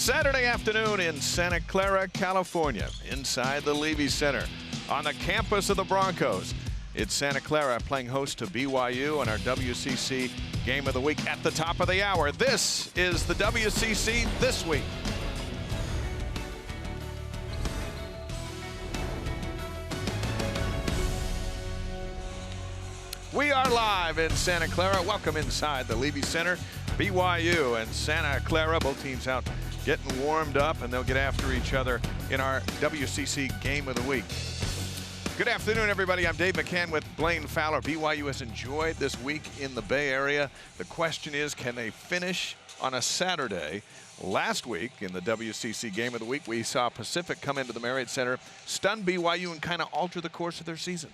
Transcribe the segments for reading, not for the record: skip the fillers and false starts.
Saturday afternoon in Santa Clara, California, inside the Levy Center, on the campus of the Broncos. It's Santa Clara playing host to BYU on our WCC Game of the Week at the top of the hour. This is the WCC This Week. We are live in Santa Clara. Welcome inside the Levy Center. BYU and Santa Clara, both teams out getting warmed up, and they'll get after each other in our WCC Game of the Week. Good afternoon, everybody. I'm Dave McCann with Blaine Fowler. BYU has enjoyed this week in the Bay Area. The question is, can they finish on a Saturday? Last week in the WCC Game of the Week, we saw Pacific come into the Marriott Center, stun BYU, and kind of alter the course of their season.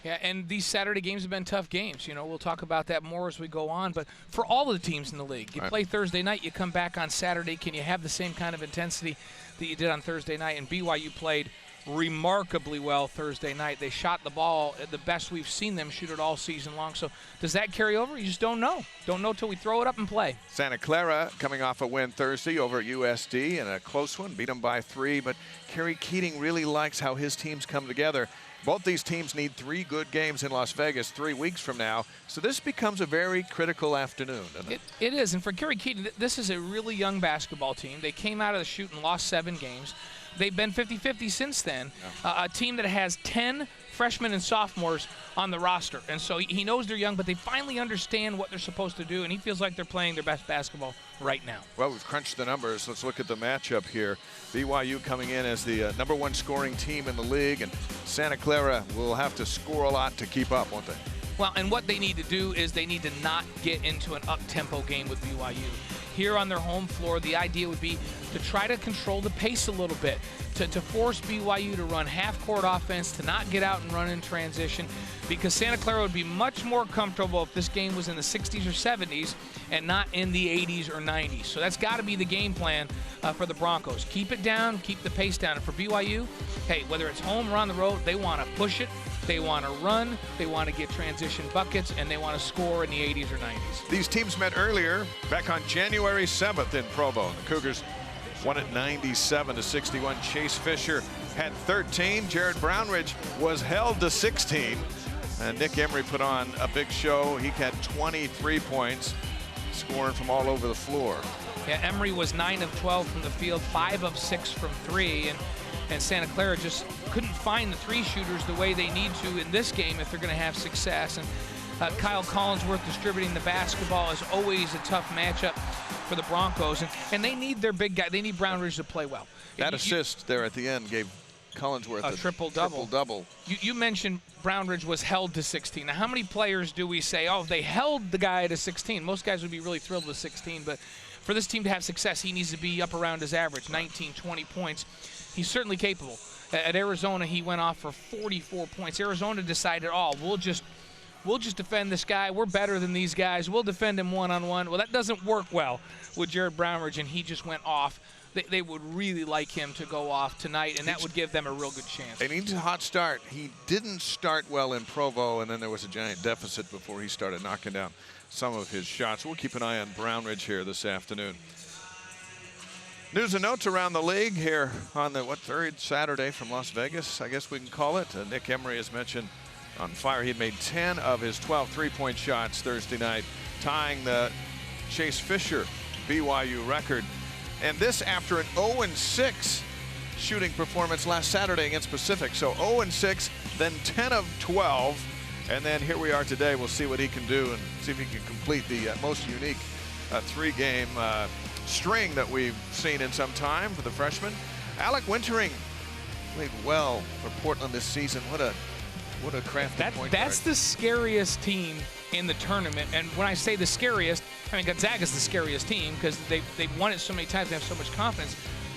Yeah, and these Saturday games have been tough games. You know, we'll talk about that more as we go on. But for all of the teams in the league, you play Thursday night, you come back on Saturday. Can you have the same kind of intensity that you did on Thursday night? And BYU played remarkably well Thursday night. They shot the ball at the best we've seen them shoot it all season long. So does that carry over? You just don't know. Don't know till we throw it up and play. Santa Clara coming off a win Thursday over at USD, and a close one, beat them by 3. But Kerry Keating really likes how his teams come together. Both these teams need 3 good games in Las Vegas 3 weeks from now, so this becomes a very critical afternoon, doesn't it? It is, and for Kerry Keating, this is a really young basketball team. They came out of the chute and lost 7 games. They've been 50-50 since then. Yeah. A team that has 10 freshmen and sophomores on the roster, and so he knows they're young, but they finally understand what they're supposed to do, and he feels like they're playing their best basketball right now. Well, we've crunched the numbers. Let's look at the matchup here. BYU coming in as the #1 scoring team in the league, and Santa Clara will have to score a lot to keep up, won't they? Well, and what they need to do is they need to not get into an up-tempo game with BYU. Here on their home floor, the idea would be to try to control the pace a little bit, to force BYU to run half-court offense, to not get out and run in transition, because Santa Clara would be much more comfortable if this game was in the 60s or 70s and not in the 80s or 90s. So that's got to be the game plan for the Broncos. Keep it down, keep the pace down. And for BYU, hey, whether it's home or on the road, they want to push it. They want to run, they want to get transition buckets, and they want to score in the 80s or 90s. These teams met earlier, back on January 7th in Provo. The Cougars won it 97-61. Chase Fisher had 13. Jared Brownridge was held to 16. And Nick Emery put on a big show. He had 23 points, scoring from all over the floor. Yeah, Emery was 9 of 12 from the field, 5 of 6 from 3. And Santa Clara just couldn't find the 3 shooters the way they need to in this game if they're going to have success. And Kyle Collinsworth distributing the basketball is always a tough matchup for the Broncos. And they need their big guy. They need Brownridge to play well. That assist there at the end gave Collinsworth a triple-double. You mentioned Brownridge was held to 16. Now, how many players do we say, oh, they held the guy to 16? Most guys would be really thrilled with 16, but for this team to have success, he needs to be up around his average, 19, 20 points. He's certainly capable. At Arizona, he went off for 44 points. Arizona decided, oh, we'll just defend this guy. We're better than these guys. We'll defend him one-on-one. Well, that doesn't work well with Jared Brownridge, and he just went off. They would really like him to go off tonight, and that would give them a real good chance. They need a hot start. He didn't start well in Provo, and then there was a giant deficit before he started knocking down some of his shots. We'll keep an eye on Brownridge here this afternoon. News and notes around the league here on the, third Saturday from Las Vegas, I guess we can call it. Nick Emery, as mentioned, on fire. He had made 10 of his 12 3-point shots Thursday night, tying the Chase Fisher BYU record. And this after an 0-6 shooting performance last Saturday against Pacific. So 0-6, then 10 of 12. And then here we are today. We'll see what he can do and see if he can complete the most unique 3-game string that we've seen in some time for the freshman. Alec Wintering played well for Portland this season. What a crafty point guard. That's the scariest team in the tournament. And when I say the scariest, I mean Gonzaga's the scariest team because they've won it so many times, they have so much confidence.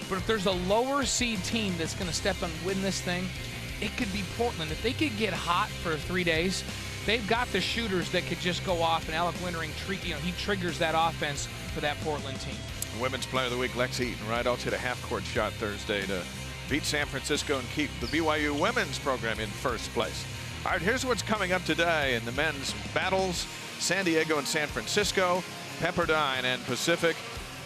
But if there's a lower seed team that's going to step and win this thing, it could be Portland. If they could get hot for 3 days, they've got the shooters that could just go off, and Alec Wintering, he triggers that offense for that Portland team. Women's Player of the Week, Lex Eaton, right? Hit a half-court shot Thursday to beat San Francisco and keep the BYU women's program in first place. All right, here's what's coming up today in the men's battles. San Diego and San Francisco, Pepperdine and Pacific.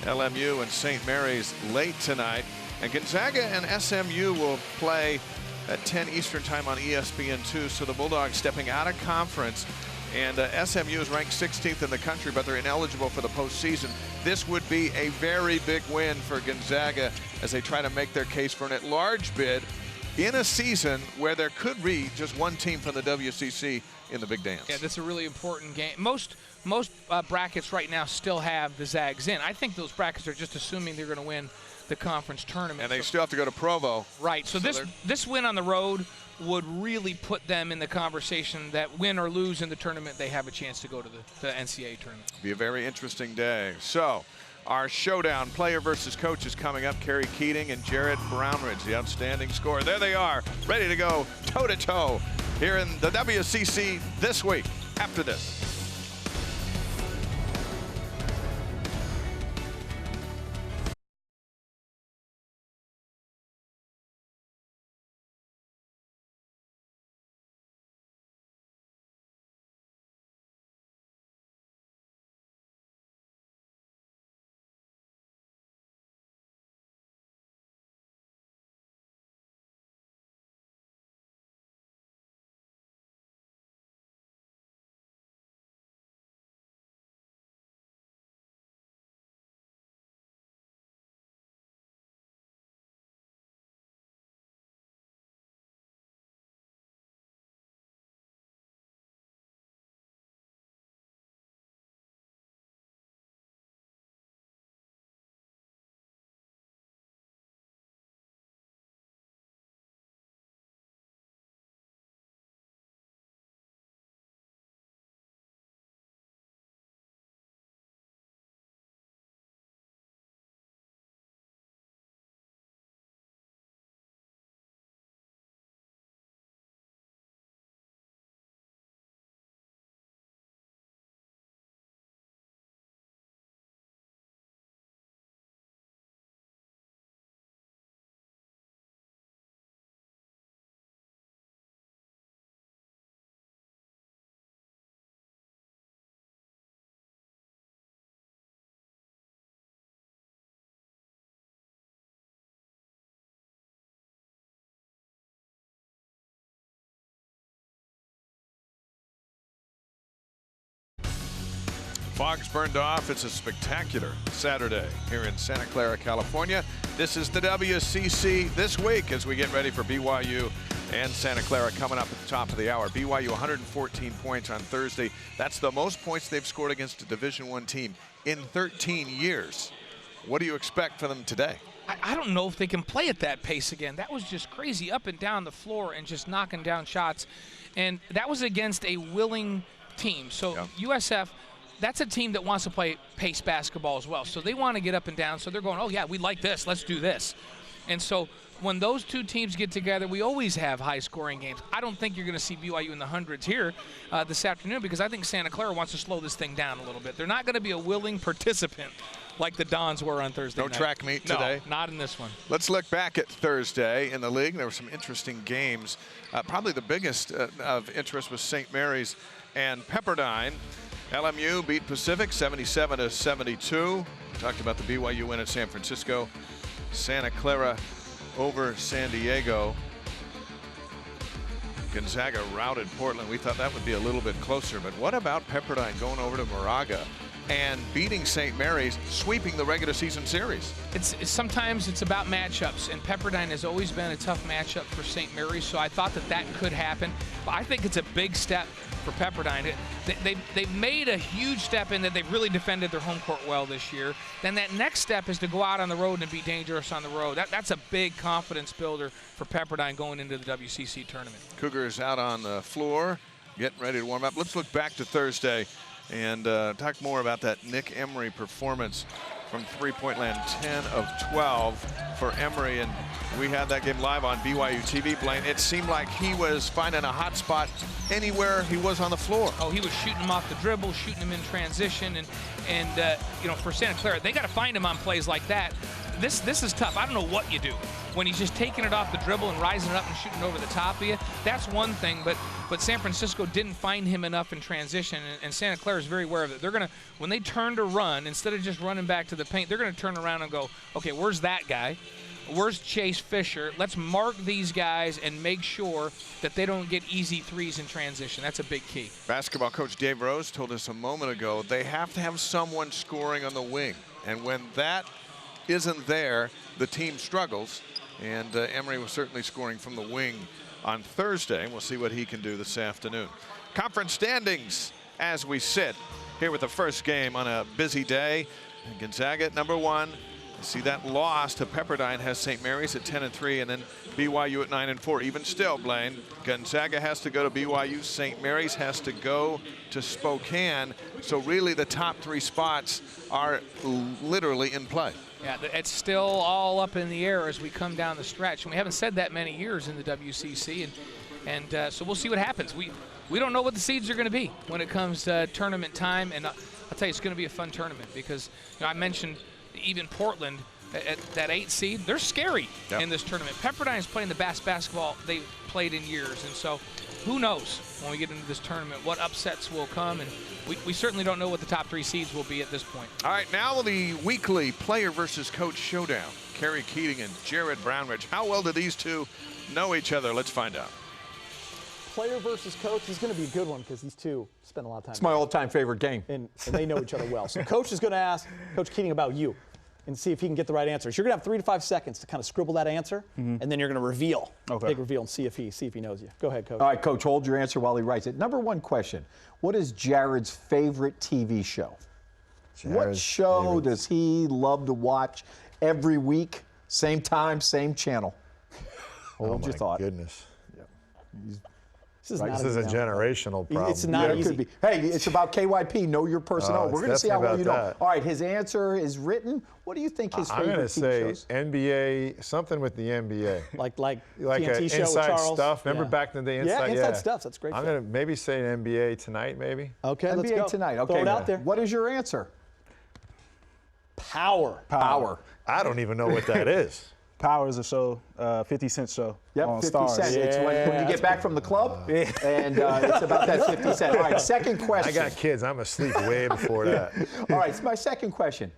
LMU and St. Mary's late tonight. And Gonzaga and SMU will play at 10 Eastern time on ESPN2. So the Bulldogs stepping out of conference. And SMU is ranked 16th in the country, but they're ineligible for the postseason. This would be a very big win for Gonzaga as they try to make their case for an at-large bid in a season where there could be just one team from the WCC in the big dance. Yeah, that's a really important game. Most brackets right now still have the Zags in. I think those brackets are just assuming they're going to win the conference tournament. And they still have to go to Provo. Right. So this win on the road would really put them in the conversation that win or lose in the tournament, they have a chance to go to the NCAA tournament. Be a very interesting day. So our showdown player versus coach is coming up. Kerry Keating and Jared Brownridge, the outstanding scorer. There they are, ready to go toe-to-toe here in the WCC this week after this. Fog's burned off. It's a spectacular Saturday here in Santa Clara, California. This is the WCC this week as we get ready for BYU and Santa Clara coming up at the top of the hour. BYU 114 points on Thursday. That's the most points they've scored against a Division I team in 13 years. What do you expect from them today? I don't know if they can play at that pace again. That was just crazy, up and down the floor and just knocking down shots. And that was against a willing team. So yeah. USF, that's a team that wants to play pace basketball as well. So they want to get up and down. So they're going, oh, yeah, we like this. Let's do this. And so when those two teams get together, we always have high-scoring games. I don't think you're going to see BYU in the hundreds here this afternoon because I think Santa Clara wants to slow this thing down a little bit. They're not going to be a willing participant like the Dons were on Thursday night. No track meet today? No, not in this one. Let's look back at Thursday in the league. There were some interesting games. Probably the biggest of interest was St. Mary's and Pepperdine. LMU beat Pacific 77-72. Talked about the BYU win at San Francisco. Santa Clara over San Diego. Gonzaga routed Portland. We thought that would be a little bit closer, but what about Pepperdine going over to Moraga and beating St. Mary's, sweeping the regular season series? Sometimes it's about matchups, and Pepperdine has always been a tough matchup for St. Mary's, so I thought that could happen. But I think it's a big step for Pepperdine. They've made a huge step in that they've really defended their home court well this year. Then that next step is to go out on the road and be dangerous on the road. That's a big confidence builder for Pepperdine going into the WCC tournament. Cougars out on the floor, getting ready to warm up. Let's look back to Thursday and talk more about that Nick Emery performance from three-point land. 10 of 12 for Emery, and we had that game live on BYUtv. Blaine, it seemed like he was finding a hot spot anywhere he was on the floor. Oh, he was shooting him off the dribble, shooting him in transition, and you know, for Santa Clara, they got to find him on plays like that. This is tough. I don't know what you do. When he's just taking it off the dribble and rising it up and shooting over the top of you, that's one thing. But San Francisco didn't find him enough in transition, and Santa Clara is very aware of it. They're gonna, when they turn to run, instead of just running back to the paint, they're gonna turn around and go, okay, where's that guy? Where's Chase Fisher? Let's mark these guys and make sure that they don't get easy threes in transition. That's a big key. Basketball coach Dave Rose told us a moment ago they have to have someone scoring on the wing. And when that isn't there, the team struggles. And Emery was certainly scoring from the wing on Thursday. We'll see what he can do this afternoon. Conference standings as we sit here with the first game on a busy day. Gonzaga at #1. See that loss to Pepperdine has St. Mary's at 10-3, and then BYU at 9-4. Even still, Blaine, Gonzaga has to go to BYU. St. Mary's has to go to Spokane. So really the top 3 spots are literally in play. Yeah, it's still all up in the air as we come down the stretch. And we haven't said that many years in the WCC. And so we'll see what happens. We don't know what the seeds are going to be when it comes to tournament time. And I'll tell you, it's going to be a fun tournament because I mentioned even Portland at that 8 seed, they're scary in this tournament. Pepperdine's playing the best basketball they've played in years, and so who knows when we get into this tournament what upsets will come, and we certainly don't know what the top 3 seeds will be at this point. All right, now the weekly player versus coach showdown. Kerry Keating and Jared Brownridge. How well do these two know each other? Let's find out. Player versus coach is going to be a good one because these two spend a lot of time. It's my all-time favorite game. And they know each other well. So coach is going to ask Coach Keating about you and see if he can get the right answer. So you're going to have 3 to 5 seconds to kind of scribble that answer, and then you're going to reveal. Okay. Big reveal and see if he knows you. Go ahead, Coach. All right, Coach, hold your answer while he writes it. #1 question. What is Jared's favorite TV show? What show does he love to watch every week? Same time, same channel. Hold your thought. Goodness. This is a generational problem. It's not easy. Could be. Hey, it's about KYP, know your personnel. We're going to see how well you know. that. All right, his answer is written. What do you think his I'm favorite going to TV say shows? NBA, something with the NBA. Like Inside TNT show with Charles. stuff. Remember back in the day, Inside? Inside stuff. That's great. I'm going to maybe say an NBA Tonight, maybe. Okay, let's go. NBA Tonight. Okay, Throw it out there. What is your answer? Power. I don't even know what that is. Power is a show, 50 Cent show. Yep, on 50 Stars. Cent. It's when you get back from the club, and it's about that 50 Cent. All right, second question. I got kids. I'm asleep way before that. All right, it's my second question.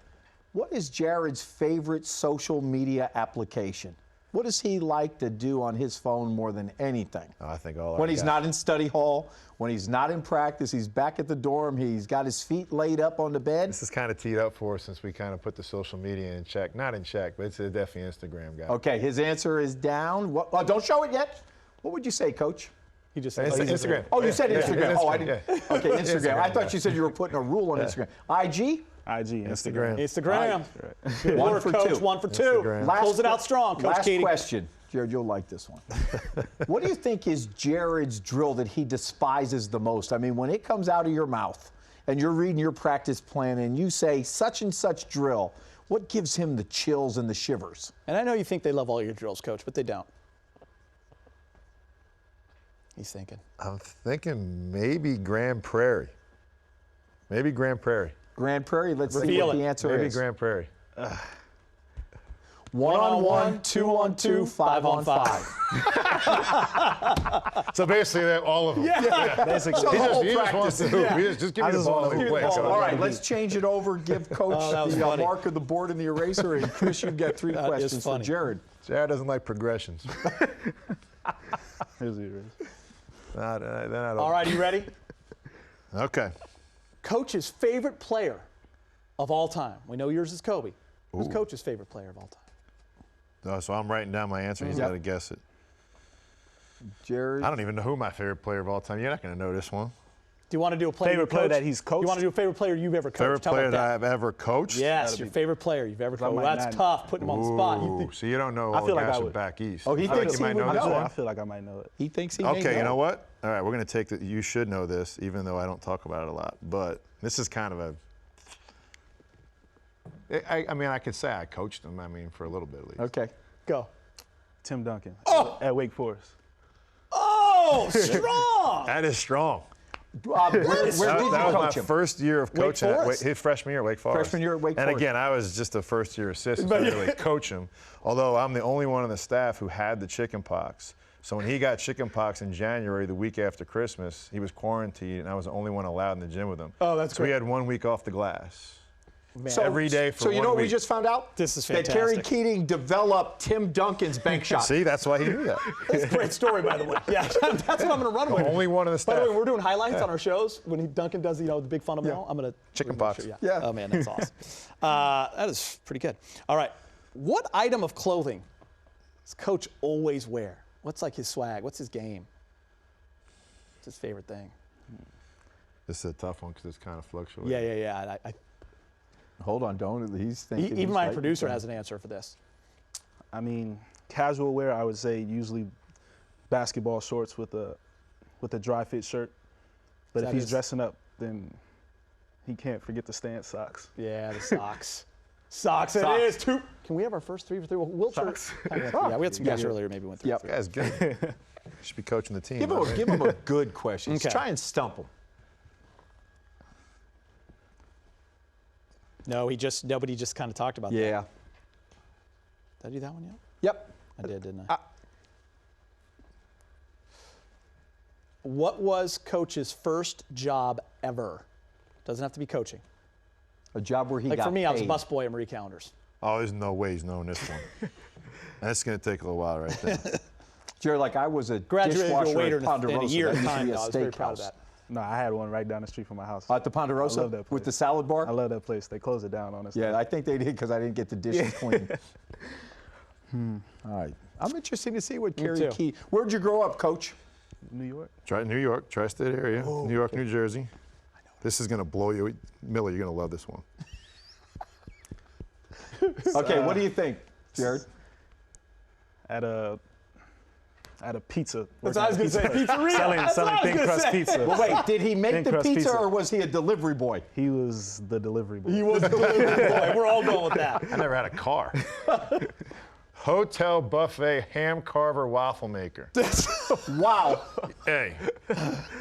What is Jared's favorite social media application? What does he like to do on his phone more than anything? I think all when he's not in study hall, when he's not in practice, he's back at the dorm, he's got his feet laid up on the bed. This is kind of teed up for us since we kind of put the social media in check. Not in check, but it's definitely Instagram guy. Okay, his answer is down. Well, don't show it yet. What would you say, Coach? He just said Instagram. Oh, you said Instagram. Oh, I didn't. Yeah. Okay, Instagram. I thought you said you were putting a rule on Instagram. IG? IG, Instagram. Instagram. Good One work, for Coach. 2. 1 for 2. Instagram. Close it out strong, Coach Last Keating. question. Jared, you'll like this one. What do you think is Jared's drill that he despises the most? I mean, when it comes out of your mouth and you're reading your practice plan and you say such and such drill, what gives him the chills and the shivers? And I know you think they love all your drills, Coach, but they don't. He's thinking. I'm thinking maybe Grand Prairie. Maybe Grand Prairie. Grand Prairie, let's see Reveal what it. the answer Maybe is. Grand Prairie. 1-on-1, 2-on-2, 5-on-5. So basically, they're all of them. Basically. So the whole He just wants practice. to hoop. Just give me the ball and we play. All right, let's change it over. Give Coach that was the funny. mark of the board and the eraser, and Chris, you've got 3 That is questions for funny. Jared. Jared doesn't like progressions. Here's the eraser. All right, you ready? Okay. Coach's favorite player of all time. We know yours is Kobe. Who's Coach's favorite player of all time? So I'm writing down my answer. He's got to guess it. Jared. I don't even know who my favorite player of all time. You're not going to know this one. Do you want to do a player Favorite you player coached? that he's coached? You want to do a favorite player you've ever coached? Favorite How about player that I've ever coached? Yes, your favorite player you've ever coached. Well, might that's not- tough, putting him on the spot. You Ooh, think, so you don't know I all feel the like I guys from would. back east. Oh, he I feel thinks like you he might know would this know. one. I feel like I might know it. He thinks he may Okay, you know. know what? All right, we're going to take that. You should know this, even though I don't talk about it a lot. But this is kind of a. I mean, I could say I coached him. I mean, for a little bit at least. Okay. go. Tim Duncan Oh! at Wake Forest. Oh, strong! That is strong. Where did you That was coach my him? first year of coaching. Forest. His freshman year at Wake Forest. Freshman year at Wake And Forest. again, I was just a first-year assistant, so I didn't really coach him. Although I'm the only one on the staff who had the chicken pox. So when he got chicken pox in January, the week after Christmas, he was quarantined, and I was the only one allowed in the gym with him. Oh, that's so we great. had 1 week off the glass. So, every day for So you 1 know what we week. just found out? This is That Kerry fantastic. Keating developed Tim Duncan's bank shot. See, that's why he knew that. That's a great story, by the way. Yeah, that's what I'm going to run with. Only one of the By staff. the way, when we're doing highlights on our shows, when Duncan does, the big fundamental, I'm going to Chicken pox. Yeah. Oh man, that's awesome. That is pretty good. All right, what item of clothing does Coach always wear? What's like his swag? What's his game? What's his favorite thing? This is a tough one because it's kind of fluctuating. Yeah. Hold on, don't. He's thinking. Even my producer has an answer for this. I mean, casual wear, I would say usually basketball shorts with a dry fit shirt. But That if he's is- dressing up, then he can't forget the stance socks. Yeah, the socks. Socks. It Socks. is. Two. Can we have our first 3 for 3? Well, Wiltshire. Yeah, we had some guys earlier. Maybe went 3 Yep. for 3. Guy's good. Should be coaching the team. Give him a good question. Okay. Try and stump him. No, nobody just kind of talked about that. Yeah. Did I do that one yet? Yep. I did, didn't I? What was Coach's first job ever? Doesn't have to be coaching. A job where he Like got for me, I was paid. busboy at Marie Callender's. Oh, there's no way he's knowing this one. That's going to take a little while right there. Jared, like I was a Graduated to dishwasher a waiter at in a Ponderosa. year That at used to time. be a I was very proud of steakhouse. that. No, I had one right down the street from my house. At the Ponderosa I love that with place. the salad bar? I love that place. They closed it down on us. Yeah, I think they did because I didn't get the dishes clean. All right. I'm interested to see what Kerry too. Key. Where'd you grow up, Coach? New York. New York, tri-state area, New York, New Jersey. This is going to blow you. Miller, you're going to love this one. Okay, what do you think, Jared? At a pizza. That's what I was going to say. Pizzeria. Selling That's what I was thin gonna crust say. pizza. Well, wait, did he make Thin the crust pizza, pizza. or was he a delivery boy? He was the delivery boy. He was a delivery boy. We're all going with that. I never had a car. Hotel buffet ham carver waffle maker. Wow. Hey,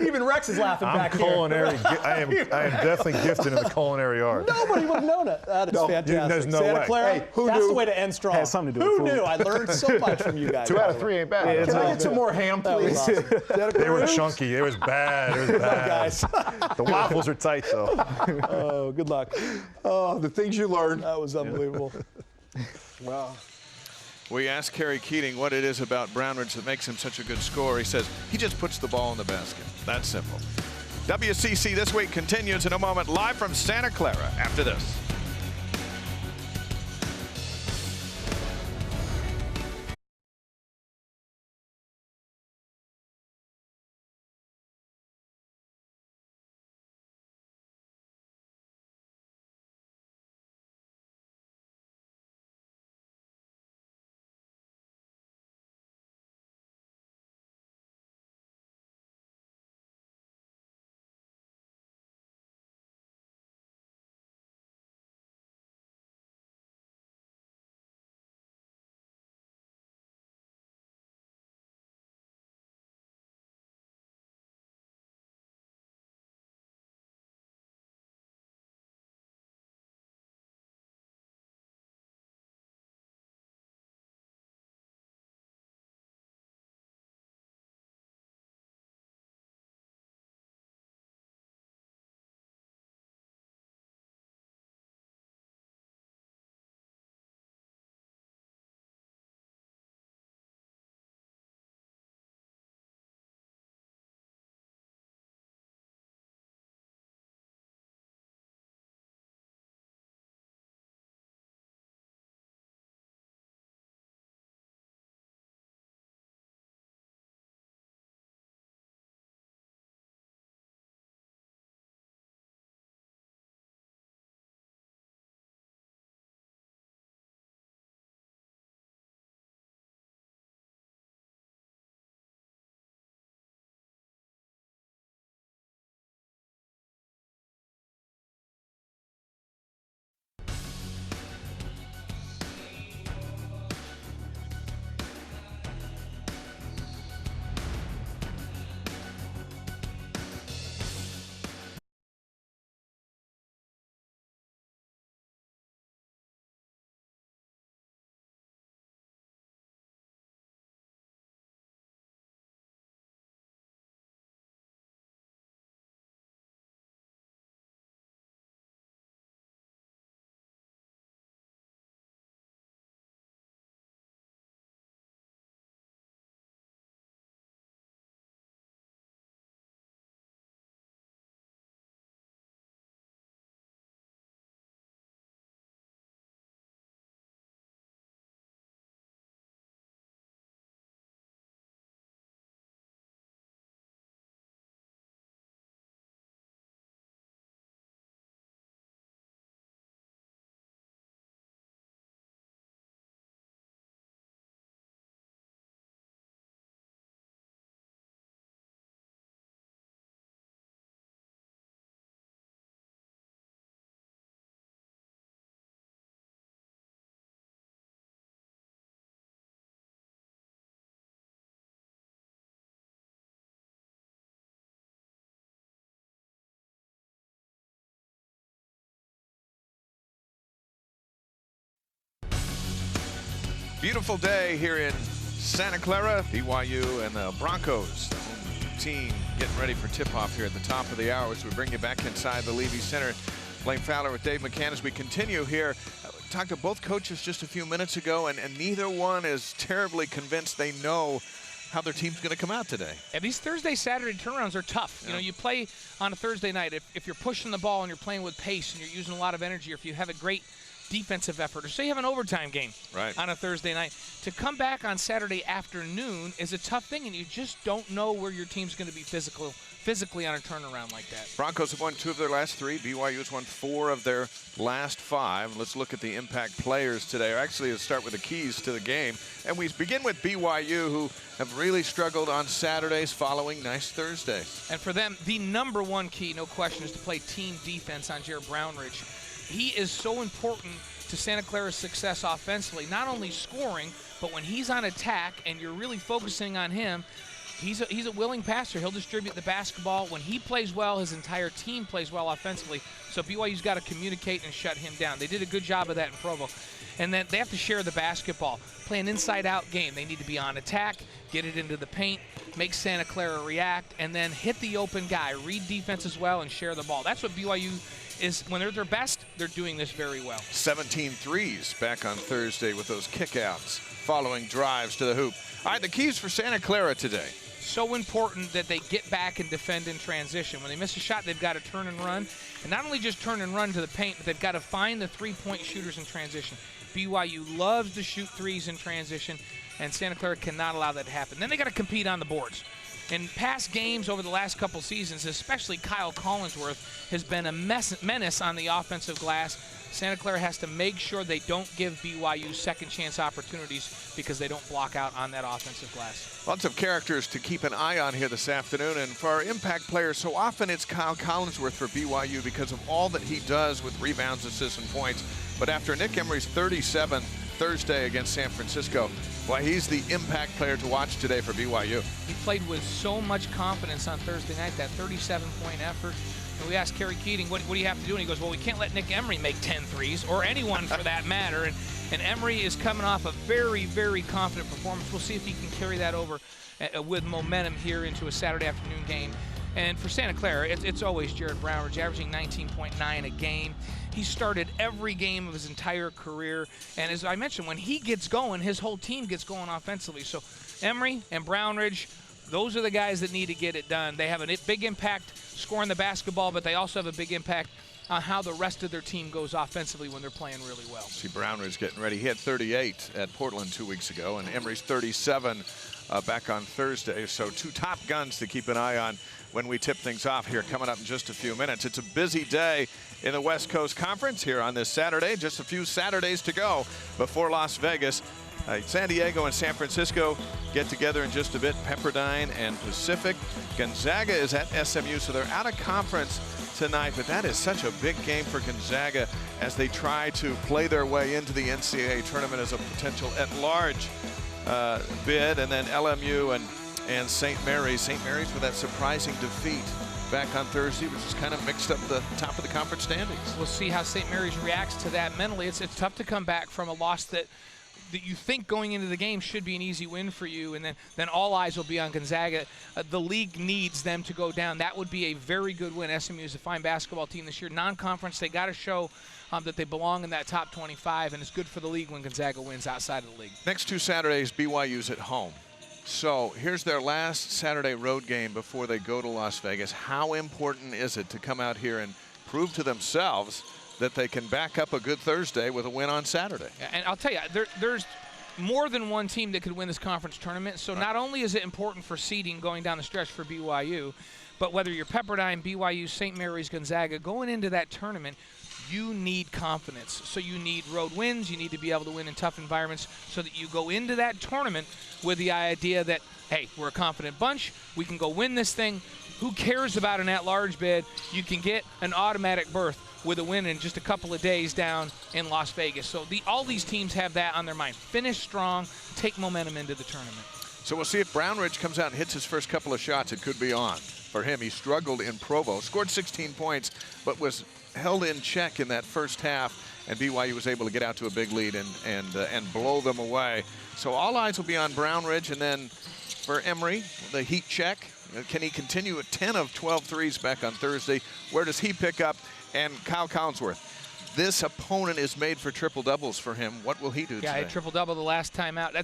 Even Rex is laughing I'm back culinary. I am definitely gifted in the culinary arts. here. Nobody would have known it. That is fantastic. there's no Santa way. Clara, Hey, who that's knew? the way to end strong. Had something to do Who with food. knew? I learned so much from you guys. 2 out of 3 ain't bad. Can I get some more ham, That was please? awesome. They were chunky. It was bad. It was bad. Guys. The waffles are tight though. Oh, good luck. Oh, the things you learned. That was unbelievable. Wow. We asked Kerry Keating what it is about Brownridge that makes him such a good scorer. He says he just puts the ball in the basket. That's simple. WCC This Week continues in a moment, live from Santa Clara after this. Beautiful day here in Santa Clara. BYU and the Broncos team getting ready for tip-off here at the top of the hour as we bring you back inside the Levy Center. Blaine Fowler with Dave McCann as we continue here. Talked to both coaches just a few minutes ago, and neither one is terribly convinced they know how their team's going to come out today. And these Thursday, Saturday turnarounds are tough. You know, you play on a Thursday night. If you're pushing the ball and you're playing with pace and you're using a lot of energy, or if you have a great defensive effort, or say you have an overtime game on a Thursday night, to come back on Saturday afternoon is a tough thing, and you just don't know where your team's going to be physically on a turnaround like that. Broncos have won 2 of their last 3. BYU has won 4 of their last 5. Let's look at the impact players today. Actually, let's start with the keys to the game. And we begin with BYU, who have really struggled on Saturdays following nice Thursdays. And for them, the #1 key, no question, is to play team defense on Jared Brownridge. He is so important to Santa Clara's success offensively, not only scoring, but when he's on attack and you're really focusing on him, he's a willing passer. He'll distribute the basketball. When he plays well, his entire team plays well offensively. So BYU's got to communicate and shut him down. They did a good job of that in Provo. And then they have to share the basketball, play an inside-out game. They need to be on attack, get it into the paint, make Santa Clara react, and then hit the open guy, read defense as well, and share the ball. That's what BYU is. When they're at their best, they're doing this very well. 17 threes back on Thursday with those kickouts following drives to the hoop. All right, the keys for Santa Clara today. So important that they get back and defend in transition. When they miss a shot, they've got to turn and run. And not only just turn and run to the paint, but they've got to find the three-point shooters in transition. BYU loves to shoot threes in transition, and Santa Clara cannot allow that to happen. Then they got to compete on the boards. In past games over the last couple seasons, especially Kyle Collinsworth has been a menace on the offensive glass. Santa Clara has to make sure they don't give BYU second chance opportunities because they don't block out on that offensive glass. Lots of characters to keep an eye on here this afternoon, and for our impact players, so often it's Kyle Collinsworth for BYU because of all that he does with rebounds, assists, and points. But after Nick Emery's 37th Thursday against San Francisco, why, he's the impact player to watch today for BYU. He played with so much confidence on Thursday night, that 37-point effort. And we asked Kerry Keating, what do you have to do? And he goes, well, we can't let Nick Emery make 10 threes, or anyone for that matter. And Emery is coming off a very, very confident performance. We'll see if he can carry that over with momentum here into a Saturday afternoon game. And for Santa Clara, it's always Jared Brownridge, averaging 19.9 a game. He started every game of his entire career. And as I mentioned, when he gets going, his whole team gets going offensively. So Emery and Brownridge, those are the guys that need to get it done. They have a big impact scoring the basketball, but they also have a big impact on how the rest of their team goes offensively when they're playing really well. See Brownridge getting ready. He had 38 at Portland 2 weeks ago, and Emery's 37 back on Thursday. So 2 top guns to keep an eye on when we tip things off here coming up in just a few minutes. It's a busy day in the West Coast Conference here on this Saturday. Just a few Saturdays to go before Las Vegas. San Diego and San Francisco get together in just a bit. Pepperdine and Pacific. Gonzaga is at SMU, so they're out of conference tonight, but that is such a big game for Gonzaga as they try to play their way into the NCAA tournament as a potential at-large bid. And then LMU and St. Mary's. St. Mary's with that surprising defeat back on Thursday, which has kind of mixed up the top of the conference standings. We'll see how St. Mary's reacts to that mentally. It's tough to come back from a loss that you think going into the game should be an easy win for you, and then all eyes will be on Gonzaga. The league needs them to go down. That would be a very good win. SMU is a fine basketball team this year. Non-conference, they got to show that they belong in that top 25, and it's good for the league when Gonzaga wins outside of the league. Next 2 Saturdays, BYU's at home. So here's their last Saturday road game before they go to Las Vegas. How important is it to come out here and prove to themselves that they can back up a good Thursday with a win on Saturday? And I'll tell you, there's more than one team that could win this conference tournament. So not only is it important for seeding going down the stretch for BYU, but whether you're Pepperdine, BYU, St. Mary's, Gonzaga, going into that tournament, you need confidence. So you need road wins. You need to be able to win in tough environments so that you go into that tournament with the idea that, hey, we're a confident bunch. We can go win this thing. Who cares about an at-large bid? You can get an automatic berth with a win in just a couple of days down in Las Vegas. So all these teams have that on their mind. Finish strong, take momentum into the tournament. So we'll see if Brownridge comes out and hits his first couple of shots. It could be on for him. He struggled in Provo, scored 16 points, but was held in check in that first half and BYU was able to get out to a big lead and blow them away. So all eyes will be on Brown Ridge, and then for Emery, the heat check. Can he continue at 10 of 12 threes back on Thursday? Where does he pick up? And Kyle Collinsworth. This opponent is made for triple doubles for him. What will he do today? Yeah, triple double the last time out.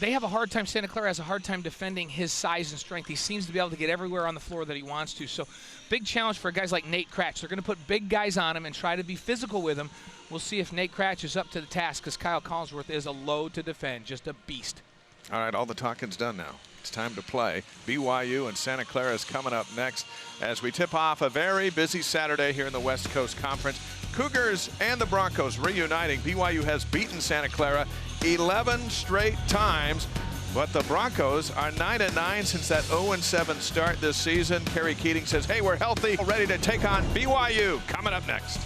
They have a hard time. Santa Clara has a hard time defending his size and strength. He seems to be able to get everywhere on the floor that he wants to. So big challenge for guys like Nate Cratch. They're going to put big guys on him and try to be physical with him. We'll see if Nate Cratch is up to the task, because Kyle Collinsworth is a load to defend, just a beast. All right, all the talking's done now. It's time to play. BYU and Santa Clara is coming up next as we tip off a very busy Saturday here in the West Coast Conference. Cougars and the Broncos reuniting. BYU has beaten Santa Clara 11 straight times, but the Broncos are 9-9 since that 0-7 start this season. Kerry Keating says, hey, we're healthy, ready to take on BYU. Coming up next.